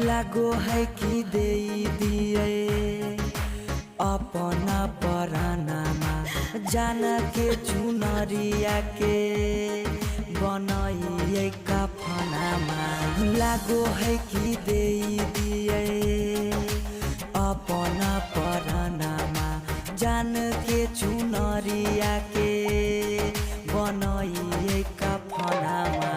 लागो है कि दे दिए अपना परानामा जान के चुनरिया के बनाइए कफनामा। लागो है कि दे दिए अपना परानामा जान के चुनरिया के बनाइए कफनामा।